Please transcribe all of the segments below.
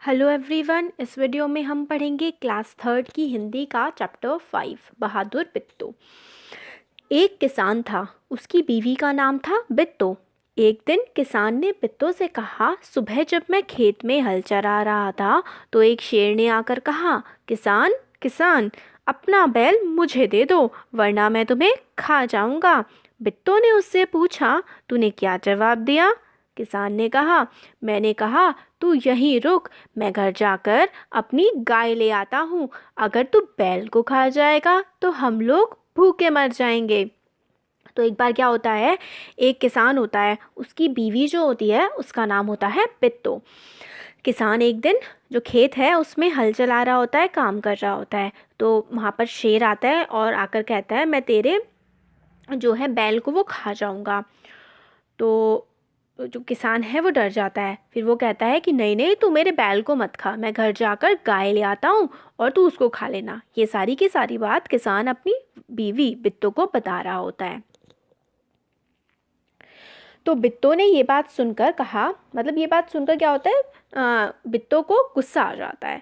Hello everyone. इस video में हम पढ़ेंगे क्लास थर्ड की हिंदी का चैप्टर 5 बहादुर बिट्टू। एक किसान था, उसकी बीवी का नाम था बिट्टू। एक दिन किसान ने बिट्टू से कहा, सुबह जब मैं खेत में हल चरा रहा था तो एक शेर ने आकर कहा, किसान किसान अपना बैल मुझे दे दो वरना मैं तुम्हें खा जाऊंगा। बिट्टू ने उससे पूछा, तूने क्या जवाब दिया? किसान ने कहा, मैंने कहा तू यहीं रुक, मैं घर जाकर अपनी गाय ले आता हूँ। अगर तू बैल को खा जाएगा तो हम लोग भूखे मर जाएंगे। तो एक बार क्या होता है, एक किसान होता है, उसकी बीवी जो होती है उसका नाम होता है बिट्टू। किसान एक दिन जो खेत है उसमें हल चला रहा होता है, काम कर रहा होता है। तो वहाँ पर शेर आता है और आकर कहता है, मैं तेरे जो है बैल को वो खा जाऊंगा। तो जो किसान है वो डर जाता है। फिर वो कहता है कि नहीं नहीं, तू मेरे बैल को मत खा, मैं घर जाकर गाय ले आता हूँ और तू उसको खा लेना। ये सारी की सारी बात किसान अपनी बीवी बिट्टू को बता रहा होता है। तो बिट्टू ने ये बात सुनकर कहा, मतलब ये बात सुनकर क्या होता है, बिट्टू को गुस्सा आ जाता है।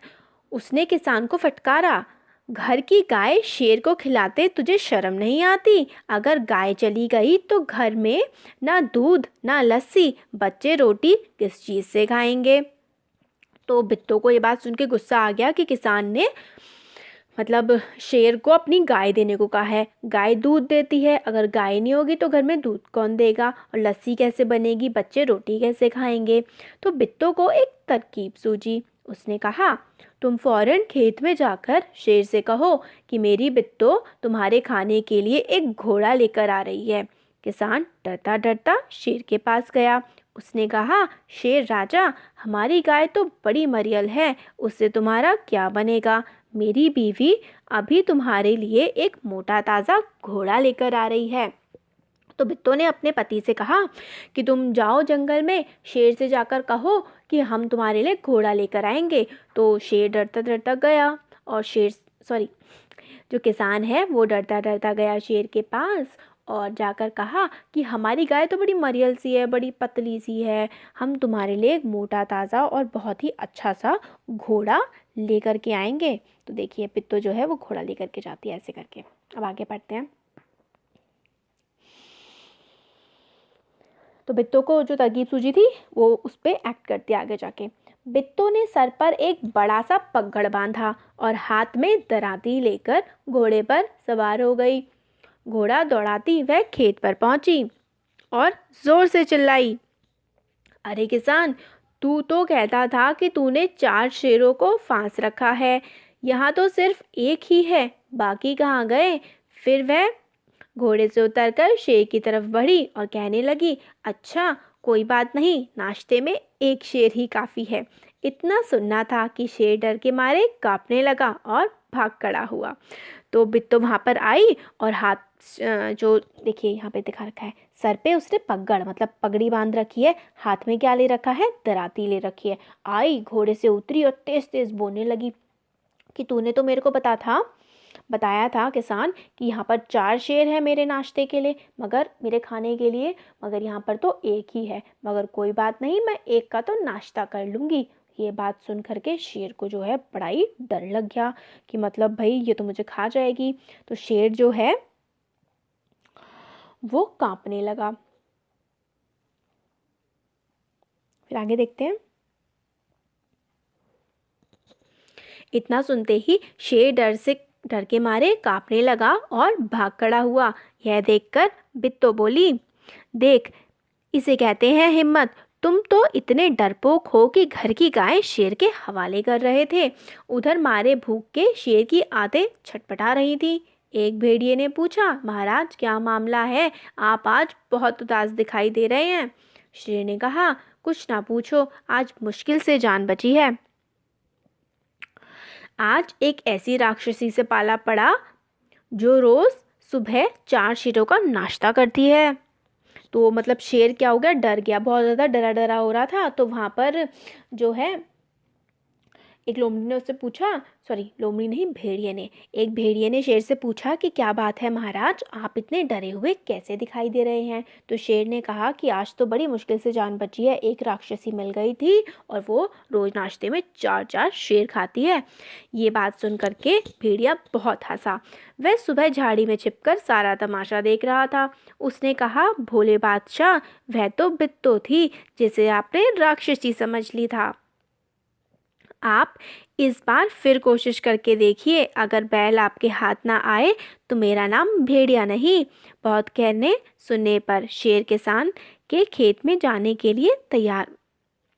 उसने किसान को फटकारा, घर की गाय शेर को खिलाते तुझे शर्म नहीं आती? अगर गाय चली गई तो घर में ना दूध ना लस्सी, बच्चे रोटी किस चीज़ से खाएंगे? तो बिट्टू को ये बात सुन के गुस्सा आ गया कि किसान ने मतलब शेर को अपनी गाय देने को कहा है। गाय दूध देती है, अगर गाय नहीं होगी तो घर में दूध कौन देगा, और लस्सी कैसे बनेगी, बच्चे रोटी कैसे खाएंगे? तो बिट्टू को एक तरकीब सूझी। उसने कहा, तुम फौरन खेत में जाकर शेर से कहो कि मेरी बिट्टू तुम्हारे खाने के लिए एक घोड़ा लेकर आ रही है। किसान डरता डरता शेर के पास गया। उसने कहा, शेर राजा, हमारी गाय तो बड़ी मरियल है, उससे तुम्हारा क्या बनेगा? मेरी बीवी अभी तुम्हारे लिए एक मोटा ताज़ा घोड़ा लेकर आ रही है। तो बिट्टू ने अपने पति से कहा कि तुम जाओ जंगल में, शेर से जाकर कहो कि हम तुम्हारे लिए घोड़ा लेकर आएंगे। तो शेर डरता डरता गया और जो किसान है वो डरता डरता गया शेर के पास और जाकर कहा कि हमारी गाय तो बड़ी मरियल सी है, बड़ी पतली सी है, हम तुम्हारे लिए एक मोटा ताज़ा और बहुत ही अच्छा सा घोड़ा लेकर के आएंगे। तो देखिए बिट्टू जो है वो घोड़ा लेकर के जाती है ऐसे करके। अब आगे पढ़ते हैं। तो बिट्टू को जो तरकीब सूझी थी वो उस पर एक्ट करती है आगे जाके। बिट्टू ने सर पर एक बड़ा सा पगड़ बांधा और हाथ में दराती लेकर घोड़े पर सवार हो गई। घोड़ा दौड़ाती वह खेत पर पहुंची और जोर से चिल्लाई, अरे किसान, तू तो कहता था कि तूने 4 शेरों को फांस रखा है, यहाँ तो सिर्फ एक ही है, बाकी कहाँ गए? फिर वह घोड़े से उतरकर शेर की तरफ बढ़ी और कहने लगी, अच्छा कोई बात नहीं, नाश्ते में एक शेर ही काफ़ी है। इतना सुनना था कि शेर डर के मारे कांपने लगा और भाग खड़ा हुआ। तो बिट्टू वहाँ पर आई और हाथ जो देखिए यहाँ पे दिखा रखा है, सर पे उसने पगड़ मतलब पगड़ी बांध रखी है, हाथ में क्या ले रखा है, दराती ले रखी है। आई घोड़े से उतरी और तेज तेज बोलने लगी कि तूने तो मेरे को बताया था किसान कि यहाँ पर 4 शेर है मेरे नाश्ते के लिए, मगर मेरे खाने के लिए, मगर यहाँ पर तो एक ही है। मगर कोई बात नहीं, मैं एक का तो नाश्ता कर लूँगी। ये बात सुन करके शेर को जो है बड़ा ही डर लग गया कि मतलब भाई ये तो मुझे खा जाएगी। तो शेर जो है वो कांपने लगा। फिर आगे देखते हैं। इतना सुनते ही शेर डर के मारे कांपने लगा और भाग खड़ा हुआ। यह देखकर बिट्टू बोली, देख, इसे कहते हैं हिम्मत। तुम तो इतने डरपोक हो कि घर की गाय शेर के हवाले कर रहे थे। उधर मारे भूख के शेर की आंतें छटपटा रही थी। एक भेड़िए ने पूछा, महाराज क्या मामला है, आप आज बहुत उदास दिखाई दे रहे हैं। शेर ने कहा, कुछ ना पूछो, आज मुश्किल से जान बची है। आज एक ऐसी राक्षसी से पाला पड़ा जो रोज सुबह 4 शेरों का नाश्ता करती है। तो मतलब शेर क्या हो गया, डर गया, बहुत ज़्यादा डरा डरा हो रहा था। तो वहाँ पर जो है एक लोमड़ी ने उससे पूछा, सॉरी लोमड़ी नहीं, भेड़िए ने, एक भेड़िए ने शेर से पूछा कि क्या बात है महाराज, आप इतने डरे हुए कैसे दिखाई दे रहे हैं। तो शेर ने कहा कि आज तो बड़ी मुश्किल से जान बची है, एक राक्षसी मिल गई थी और वो रोज नाश्ते में 4-4 शेर खाती है। ये बात सुन करके भेड़िया बहुत हंसा। वह सुबह झाड़ी में छिपकर सारा तमाशा देख रहा था। उसने कहा, भोले बादशाह, वह तो बित्तो थी जिसे आपने राक्षसी समझ ली था। आप इस बार फिर कोशिश करके देखिए, अगर बैल आपके हाथ ना आए तो मेरा नाम भेड़िया नहीं। बहुत कहने सुनने पर शेर किसान के खेत में जाने के लिए तैयार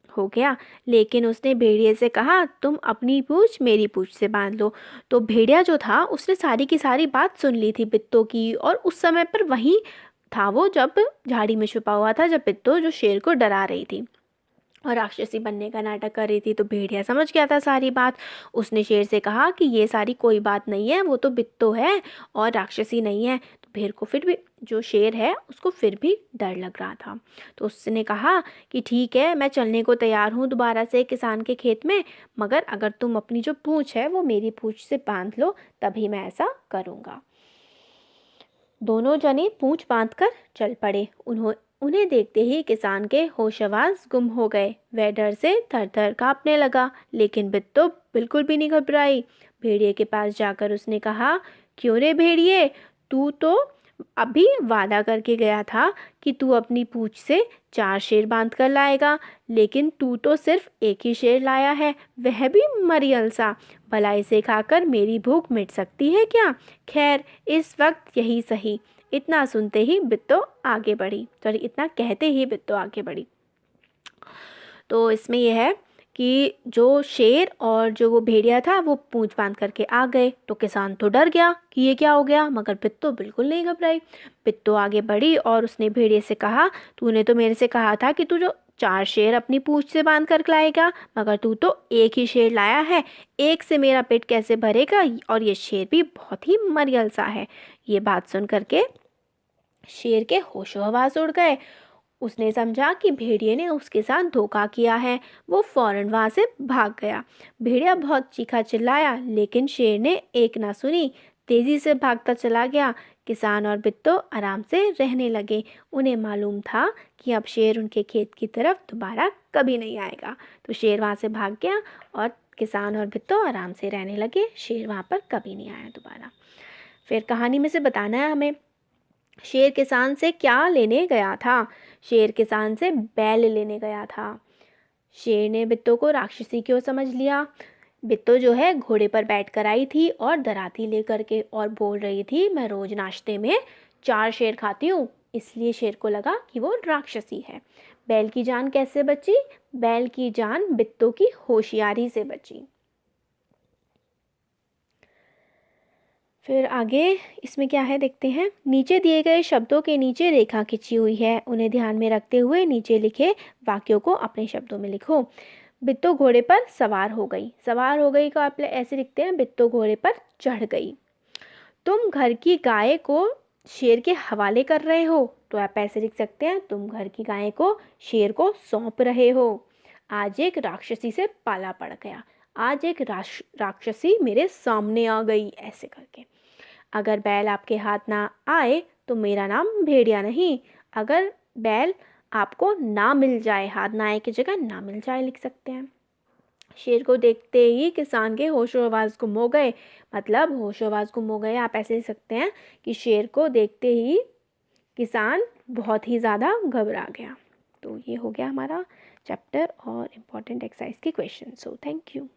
हो गया, लेकिन उसने भेड़िए से कहा, तुम अपनी पूंछ मेरी पूंछ से बांध लो। तो भेड़िया जो था उसने सारी की सारी बात सुन ली थी बित्तो की, और उस समय पर वहीं था वो जब झाड़ी में छुपा हुआ था, जब बित्तो जो शेर को डरा रही थी और राक्षसी बनने का नाटक कर रही थी। तो भेड़िया समझ गया था सारी बात। उसने शेर से कहा कि ये सारी कोई बात नहीं है, वो तो बित्तो है और राक्षसी नहीं है। तो भेड़ को फिर भी, जो शेर है उसको फिर भी डर लग रहा था। तो उसने कहा कि ठीक है, मैं चलने को तैयार हूँ दोबारा से किसान के खेत में, मगर अगर तुम अपनी जो पूँछ है वो मेरी पूँछ से बांध लो तभी मैं ऐसा करूँगा। दोनों जने पूँछ बांधकर चल पड़े। उन्हें देखते ही किसान के होशआवास गुम हो गए। वह डर से थर-थर कांपने लगा, लेकिन बित्तो बिल्कुल भी नहीं घबराई। भेड़िए के पास जाकर उसने कहा, क्यों रे भेड़िए, तू तो अभी वादा करके गया था कि तू अपनी पूँछ से 4 शेर बांध कर लाएगा, लेकिन तू तो सिर्फ एक ही शेर लाया है, वह भी मरियल सा। भला इसे खाकर मेरी भूख मिट सकती है क्या? खैर, इस वक्त यही सही। इतना सुनते ही बित्तो आगे बढ़ी, सॉरी इतना कहते ही बित्तो आगे बढ़ी। तो इसमें यह है कि जो शेर और जो वो भेड़िया था वो पूंछ बांध करके आ गए। तो किसान तो डर गया कि ये क्या हो गया, मगर बित्तो बिल्कुल नहीं घबराई। बित्तो आगे बढ़ी और उसने भेड़िए से कहा, तूने तो मेरे से कहा था कि तू जो 4 शेर अपनी पूंछ से बांध कर लाएगा, मगर तू तो एक ही शेर लाया है, एक से मेरा पेट कैसे भरेगा, और ये शेर भी बहुत ही मरियल सा है। ये बात सुन करके शेर के होशो हवास उड़ गए। उसने समझा कि भेड़िए ने उसके साथ धोखा किया है। वो फौरन वहाँ से भाग गया। भेड़िया बहुत चीखा चिल्लाया, लेकिन शेर ने एक ना सुनी, तेजी से भागता चला गया। किसान और बित्तो आराम से रहने लगे। उन्हें मालूम था कि अब शेर उनके खेत की तरफ दोबारा कभी नहीं आएगा। तो शेर वहाँ से भाग गया और किसान और बित्तो आराम से रहने लगे। शेर वहाँ पर कभी नहीं आया दोबारा। फिर कहानी में से बताना है हमें, शेर किसान से क्या लेने गया था? शेर किसान से बैल लेने गया था। शेर ने बित्तो को राक्षसी क्यों समझ लिया? बित्तो जो है घोड़े पर बैठ कर आई थी और दराती लेकर के, और बोल रही थी, मैं रोज नाश्ते में 4 शेर खाती हूँ, इसलिए शेर को लगा कि वो राक्षसी है। बैल की जान कैसे बची? बैल की जान बित्तो की होशियारी से बची। फिर आगे इसमें क्या है देखते हैं। नीचे दिए गए शब्दों के नीचे रेखा खींची हुई है, उन्हें ध्यान में रखते हुए नीचे लिखे वाक्यों को अपने शब्दों में लिखो। बित्तो घोड़े पर सवार हो गई। सवार हो गई का आप ऐसे लिखते हैं, बित्तो घोड़े पर चढ़ गई। तुम घर की गाय को शेर के हवाले कर रहे हो, तो आप ऐसे लिख सकते हैं, तुम घर की गाय को शेर को सौंप रहे हो। आज एक राक्षसी से पाला पड़ गया। आज एक राक्षसी मेरे सामने आ गई, ऐसे करके। अगर बैल आपके हाथ ना आए तो मेरा नाम भेड़िया नहीं। अगर बैल आपको ना मिल जाए, हाथ ना आए की जगह ना मिल जाए लिख सकते हैं। शेर को देखते ही किसान के होशो हवास गुम हो गए। मतलब होशो हवास गुम हो गए आप ऐसे लिख सकते हैं कि शेर को देखते ही किसान बहुत ही ज़्यादा घबरा गया। तो ये हो गया हमारा चैप्टर और इम्पॉर्टेंट एक्सरसाइज के क्वेश्चन। So thank you.